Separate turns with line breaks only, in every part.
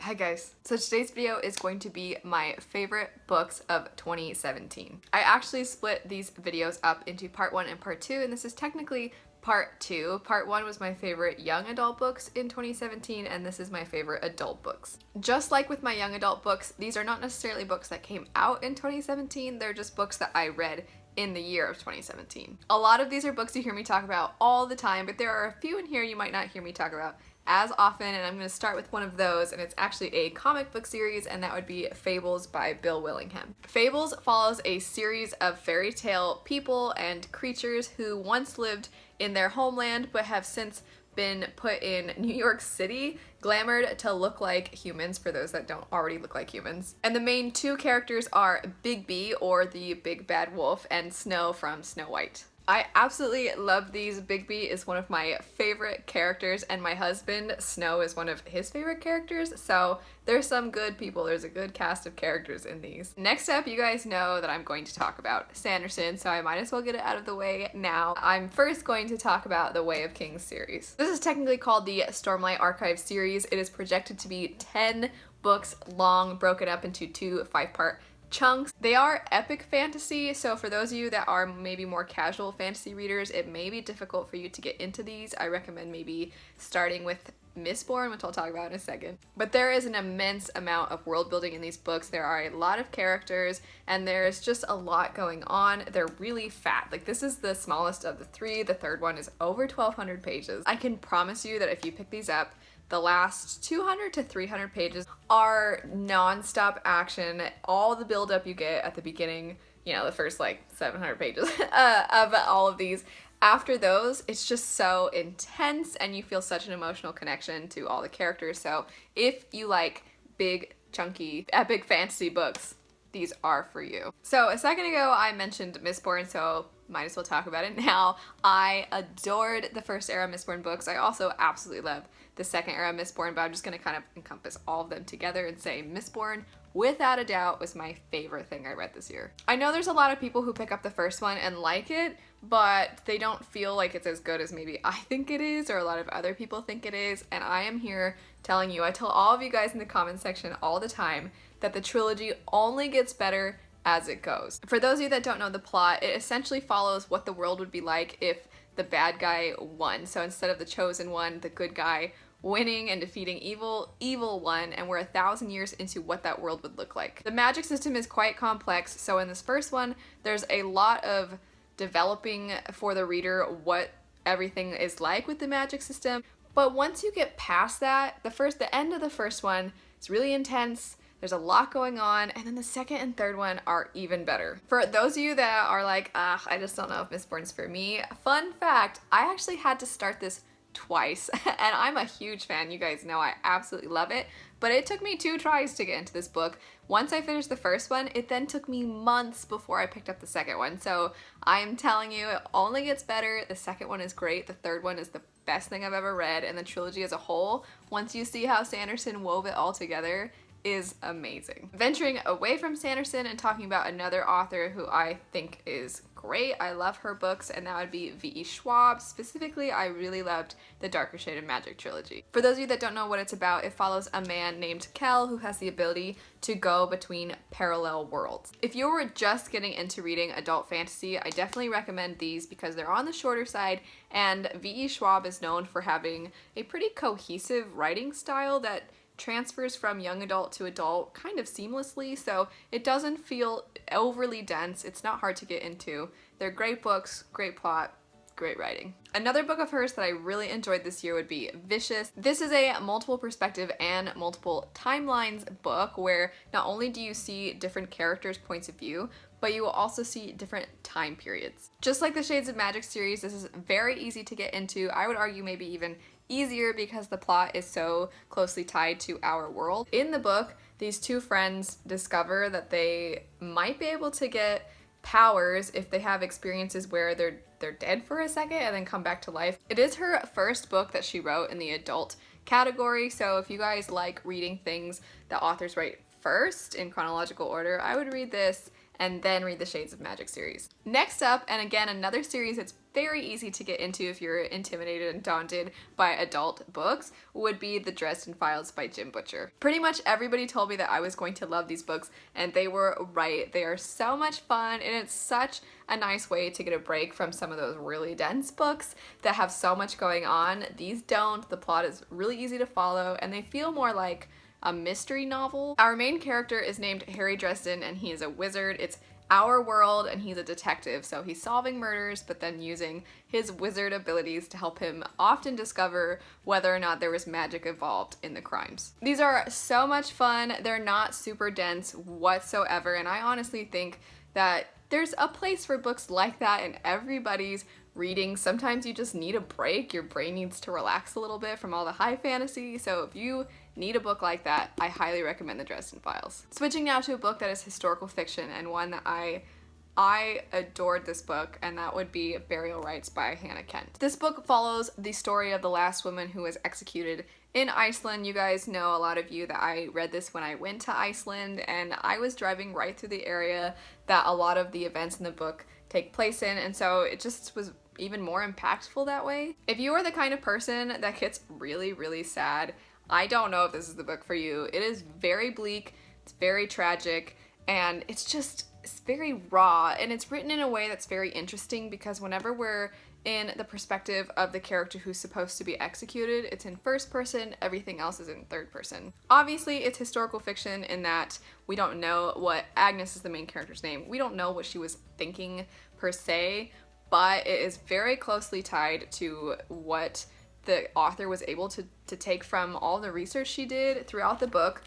Hi guys. So today's video is going to be my favorite books of 2017. I actually split these videos up into part 1 and part 2, and this is technically part 2. Part 1 was my favorite young adult books in 2017, and this is my favorite adult books. Just like with my young adult books, these are not necessarily books that came out in 2017, they're just books that I read in the year of 2017. A lot of these are books you hear me talk about all the time, but there are a few in here you might not hear me talk about as often, and I'm going to start with one of those, and it's actually a comic book series, and that would be Fables by Bill Willingham. Fables follows a series of fairy tale people and creatures who once lived in their homeland but have since been put in New York City, glamored to look like humans for those that don't already look like humans. And the main two characters are Bigby, or the Big Bad Wolf, and Snow from Snow White. I absolutely love these. Bigby is one of my favorite characters, and my husband, Snow, is one of his favorite characters, so there's some good people. There's a good cast of characters in these. Next up, you guys know that I'm going to talk about Sanderson, so I might as well get it out of the way now. I'm first going to talk about the Way of Kings series. This is technically called the Stormlight Archive series. It is projected to be 10 books long, broken up into 2 5-part chunks. They are epic fantasy, so for those of you that are maybe more casual fantasy readers, it may be difficult for you to get into these. I recommend maybe starting with Mistborn, which I'll talk about in a second. But there is an immense amount of world building in these books. There are a lot of characters, and there's just a lot going on. They're really fat. Like, this is the smallest of the 3. The third one is over 1,200 pages. I can promise you that if you pick these up, the last 200 to 300 pages are non-stop action. All the build-up you get at the beginning, you know, the first like 700 pages of all of these. After those, it's just so intense, and you feel such an emotional connection to all the characters. So if you like big, chunky, epic fantasy books, these are for you. So a second ago, I mentioned Mistborn, so might as well talk about it now. I adored the first era Mistborn books. I also absolutely love the second era Mistborn, but I'm just gonna kind of encompass all of them together and say Mistborn, without a doubt, was my favorite thing I read this year. I know there's a lot of people who pick up the first one and like it, but they don't feel like it's as good as maybe I think it is, or a lot of other people think it is, and I am here telling you, I tell all of you guys in the comment section all the time, that the trilogy only gets better as it goes. For those of you that don't know the plot, it essentially follows what the world would be like if the bad guy won. So instead of the chosen one, the good guy winning and defeating evil one, and we're 1,000 years into what that world would look like. The magic system is quite complex, so in this first one, there's a lot of developing for the reader what everything is like with the magic system. But once you get past that, the end of the first one is really intense. There's a lot going on, and then the second and third one are even better. For those of you that are like, I just don't know if Mistborn's for me, fun fact, I actually had to start this twice, and I'm a huge fan. You guys know I absolutely love it, but it took me 2 tries to get into this book. Once I finished the first one, it then took me months before I picked up the second one. So I'm telling you, it only gets better. The second one is great. The third one is the best thing I've ever read, and the trilogy as a whole, once you see how Sanderson wove it all together, is amazing. Venturing away from Sanderson and talking about another author who I think is great, I love her books, and that would be V.E. Schwab. Specifically, I really loved the Darker Shade of Magic trilogy. For those of you that don't know what it's about, it follows a man named Kel who has the ability to go between parallel worlds. If you were just getting into reading adult fantasy, I definitely recommend these because they're on the shorter side, and V.E. Schwab is known for having a pretty cohesive writing style that transfers from young adult to adult kind of seamlessly, so it doesn't feel overly dense. It's not hard to get into. They're great books, great plot, great writing. Another book of hers that I really enjoyed this year would be Vicious. This is a multiple perspective and multiple timelines book where not only do you see different characters' points of view, but you will also see different time periods. Just like the Shades of Magic series, this is very easy to get into. I would argue maybe even easier because the plot is so closely tied to our world. In the book, these 2 friends discover that they might be able to get powers if they have experiences where they're dead for a second and then come back to life. It is her first book that she wrote in the adult category, so if you guys like reading things that authors write first in chronological order, I would read this and then read the Shades of Magic series. Next up, and again another series that's very easy to get into if you're intimidated and daunted by adult books would be The Dresden Files by Jim Butcher. Pretty much everybody told me that I was going to love these books, and they were right. They are so much fun, and it's such a nice way to get a break from some of those really dense books that have so much going on. These don't. The plot is really easy to follow, and they feel more like a mystery novel. Our main character is named Harry Dresden, and he is a wizard. It's our world, and he's a detective, so he's solving murders but then using his wizard abilities to help him often discover whether or not there was magic involved in the crimes. These are so much fun. They're not super dense whatsoever, and I honestly think that there's a place for books like that in everybody's reading. Sometimes you just need a break. Your brain needs to relax a little bit from all the high fantasy, so if you need a book like that, I highly recommend The Dresden Files. Switching now to a book that is historical fiction, and one that I adored this book, and that would be Burial Rites by Hannah Kent. This book follows the story of the last woman who was executed in Iceland. You guys know, a lot of you, that I read this when I went to Iceland, and I was driving right through the area that a lot of the events in the book take place in, and so it just was even more impactful that way. If you are the kind of person that gets really, really sad, I don't know if this is the book for you. It is very bleak, it's very tragic, and it's very raw, and it's written in a way that's very interesting because whenever we're in the perspective of the character who's supposed to be executed, it's in first person, everything else is in third person. Obviously, it's historical fiction in that we don't know what Agnes is the main character's name. We don't know what she was thinking per se, but it is very closely tied to what the author was able to take from all the research she did throughout the book.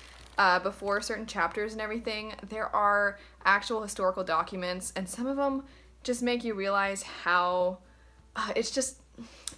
Before certain chapters and everything, there are actual historical documents, and some of them just make you realize how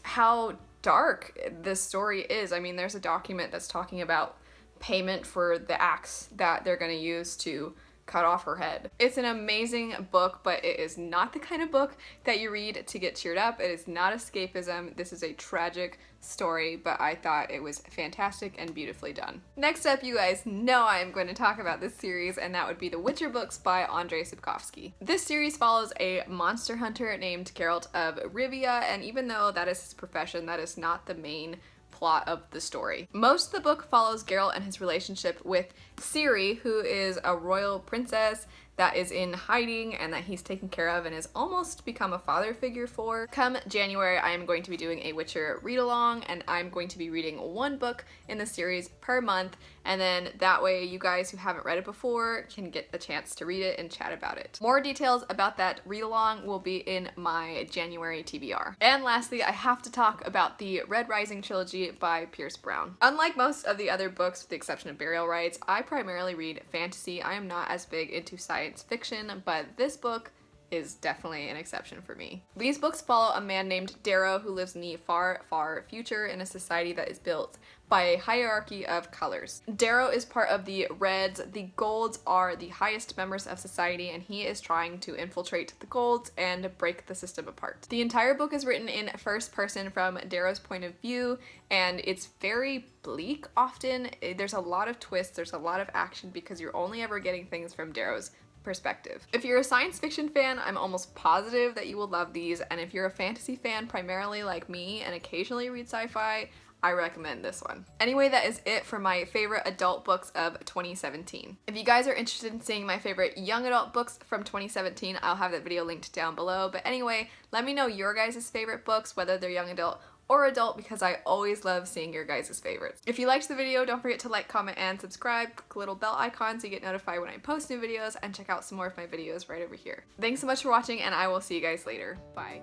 how dark this story is. I mean, there's a document that's talking about payment for the axe that they're going to use to cut off her head. It's an amazing book, but it is not the kind of book that you read to get cheered up. It is not escapism. This is a tragic story, but I thought it was fantastic and beautifully done. Next up, you guys know I'm going to talk about this series, and that would be the Witcher books by Andrzej Sapkowski. This series follows a monster hunter named Geralt of Rivia, and even though that is his profession, that is not the main plot of the story. Most of the book follows Geralt and his relationship with Ciri, who is a royal princess that is in hiding and that he's taken care of and has almost become a father figure for. Come January, I am going to be doing a Witcher read-along, and I'm going to be reading one book in the series per month, and then that way you guys who haven't read it before can get a chance to read it and chat about it. More details about that read-along will be in my January TBR. And lastly, I have to talk about the Red Rising trilogy by Pierce Brown. Unlike most of the other books, with the exception of Burial Rites, I primarily read fantasy. I am not as big into science fiction, but this book is definitely an exception for me. These books follow a man named Darrow who lives in the far, far future in a society that is built by a hierarchy of colors. Darrow is part of the Reds. The Golds are the highest members of society, and he is trying to infiltrate the Golds and break the system apart. The entire book is written in first person from Darrow's point of view, and it's very bleak often. There's a lot of twists, there's a lot of action because you're only ever getting things from Darrow's perspective. If you're a science fiction fan, I'm almost positive that you will love these, and if you're a fantasy fan primarily like me and occasionally read sci-fi, I recommend this one. Anyway, that is it for my favorite adult books of 2017. If you guys are interested in seeing my favorite young adult books from 2017, I'll have that video linked down below. But anyway, let me know your guys' favorite books, whether they're young adult or adult, because I always love seeing your guys' favorites. If you liked the video, don't forget to like, comment, and subscribe. Click the little bell icon so you get notified when I post new videos, and check out some more of my videos right over here. Thanks so much for watching, and I will see you guys later. Bye.